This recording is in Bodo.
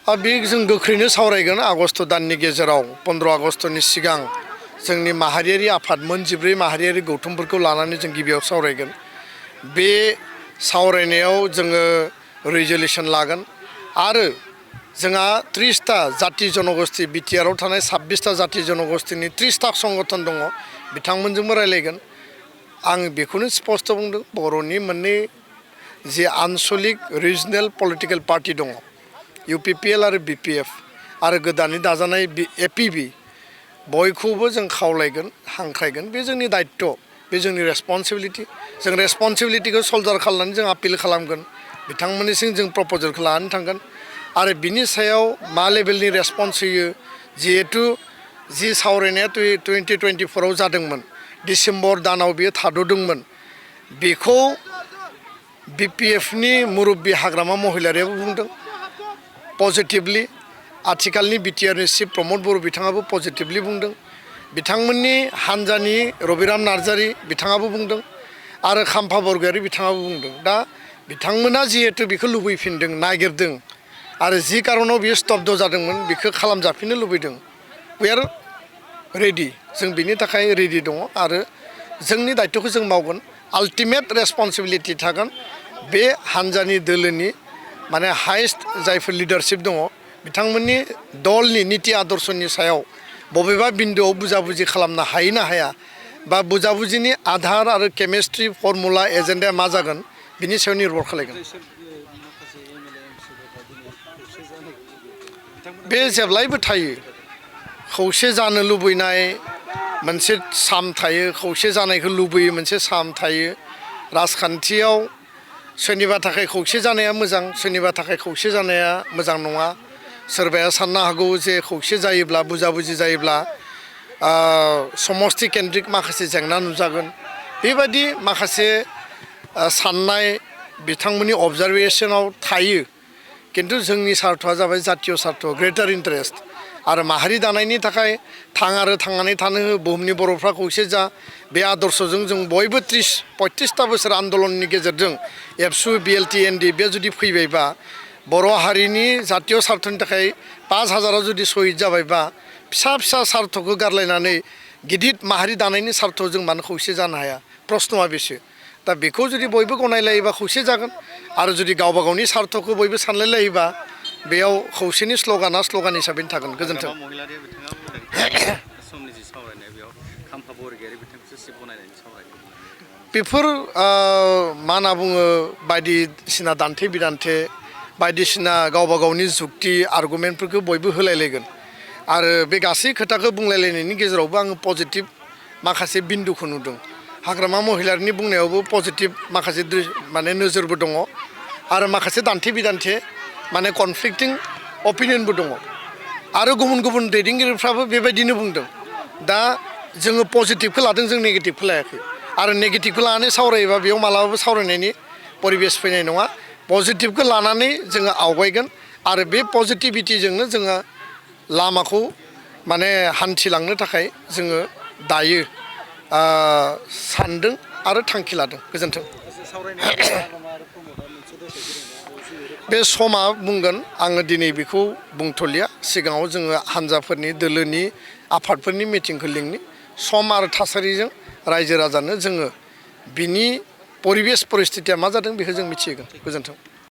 बे जों गोख्रैनो सावरायगोन आगस्ट दाननि गेजेराव 15 आगस्टनि सिगां जोंनि माहारियारि आफाद मोनजिब्रै माहारियारि गौथुमफोरखौ लानानै जों गिबियाव सावरायगोन। बे सावरायनायाव जोङो रिजोल्युसन लागोन आरो जोंहा 30टा जाति जनगोष्ठी बिटिआरआव थानाय 26टा जाति जनगोष्ठीनि 30टा संगठन दङ बिथांमोनजोंबो रायलायगोन। आं बेखौनो स्पष्ट बुंदों बर'नि मोननै जे आनसलिक रिजनेल पलिटिकेल पार्टी दङ UPPL आरो BPF आरो गोदानै दाजानाय APB बयखौबो जों खावलायगोन हांख्रायगोन। बे जोंनि दायित्व, बे जोंनि रेसपन्सिबिलिटि। जों रेसपन्सिबिलिटिखौ सल्जार खालामनानै जों आपिल खालामगोन, बिथांमोननिसिम जों प्रप'जालखौ लानानै थांगोन आरो बिनि सायाव मा लेभेलनि रेसपन्स होयो। जिहेतु जि सावरायनाया 2024आव जादोंमोन, डिसेम्बर दानाव बेयो थाद'दोंमोन, बेखौ BPFनि मुरब्बी हाग्रामा महिलारियाबो बुंदों पजिटिभलि। आथिखालनि बिटिआरनि चिफ प्रमद बर' बिथाङाबो पजिटिभलि बुंदों। बिथांमोननि हानजानि रबिराम नार्जारि बिथाङाबो बुंदों आरो खाम्फा बरगयारि बिथाङाबो बुंदों। दा बिथांमोना जिहेतु बेखौ लुबैफिनदों, नागिरदों आरो जि कारनाव बियो स्तब्ध जादोंमोन बेखौ खालामजाफिननो लुबैदों। वी आर रेडि, जों बिनि थाखाय रेडि दङ आरो जोंनि दायित्वखौ जों मावगोन। आल्टिमेट रेसपन्सिबिलिटि थागोन बे हानजानि दोलोनि माने हाइस्ट जायफोर लिडारशिप दङ बिथांमोननि दलनि नीति आदर्शनि सायाव बबेबा बिन्दुआव बुजाबुजि खालामनो हायो ना हाया बा बुजाबुजिनि आधार आरो केमिस्ट्रि फर्मुला एजेन्डाया मा जागोन बिनि सायाव निर्भर खालामगोन। बे जेब्लायबो थायो, खौसे जानो लुबैनाय मोनसे साम थायो, खौसे जानायखौ लुबैयो मोनसे साम थायो। राजखान्थियाव सोरनिबा थाखाय खौसे जानाया मोजां, सोरनिबा थाखाय खौसे जानाया मोजां नङा। सोरबाया साननो हागौ जे खौसे जायोब्ला बुजाबुजि जायोब्ला समष्टि केन्द्रिक माखासे जेंना नुजागोन। बेबायदि माखासे साननाय बिथांमोननि अबजारभेशनाव थायो, किन्तु जोंनि सार्थआ जाबाय जातीय सार्थ, ग्रेटार इन्टारेस्ट आरो माहारि दानायनि थाखाय थांनानै थानो हो, बुहुमनि बर'फ्रा खौसे जा। बे आदर्शजों जों बयबो 30-35टा बोसोर आन्दलननि गेजेरजों एबसु BLT ND बे जुदि फैबायबा बर' हारिनि जातीय सार्थनि थाखाय 5000 जुदि शहीद जाबायबा फिसा फिसा सार्थखौ गारलायनानै गिदिर माहारि दानायनि सार्थआव जों मानो खौसे जानो हाया? प्रश्नआ बेसो। दा बेखौ जुदि बयबो गनायलायोबा खौसे जागोन आरो जुदि गावबा गावनि सार्थखौ बयबो सानलायलायोबा बेयाव खौसेनि स्ल'गाना स्ल'गान हिसाबैनो थागोन। गोजोन्थों। बेफोर मा होनना बुङो बायदिसिना दान्थे बिदान्थे बायदिसिना गावबा गावनि जुक्ति आर्गुमेन्टफोरखौ बयबो होलायलायगोन आरो बे गासै खोथाखौ बुंलायलायनायनि गेजेरावबो आङो पजिटिभ माखासे बिन्दुखौ नुदों। हाग्रामा महिलारिनि बुंनायावबो पजिटिभ माखासे माने नोजोरबो दङ आरो माखासे दान्थे बिदान्थे माने कनफ्लिक्टिं अपिनियनबो दङ आरो गुबुन गुबुन दैदेनगिरिफ्राबो बेबायदिनो बुंदों। दा जोङो पजिटिभखौ लादों, जों नेगेटिभखौ लायाखै आरो नेगेटिभखौ लानानै सावरायोबा बेयाव मालाबाबो सावरायनायनि परिबेस फैनाय नङा। पजिटिभखौ लानानै जोङो आवगायगोन आरो बे पजिटिभिटिजोंनो जोङो लामाखौ माने हान्थिलांनो थाखाय जोङो दायो सानदों आरो थांखि लादों। गोजोन्थों। बे समा बुंगोन, आङो दिनै बेखौ बुंथ'लिया। सिगाङाव जोङो हान्जाफोरनि दोलोनि आफादफोरनि मिटिंखौ लिंनि सम आरो थासारिजों रायजो राजानो जोङो बिनि परिबेस परिस्थितिया मा जादों बेखौ जों मिथिहोगोन। गोजोन्थों।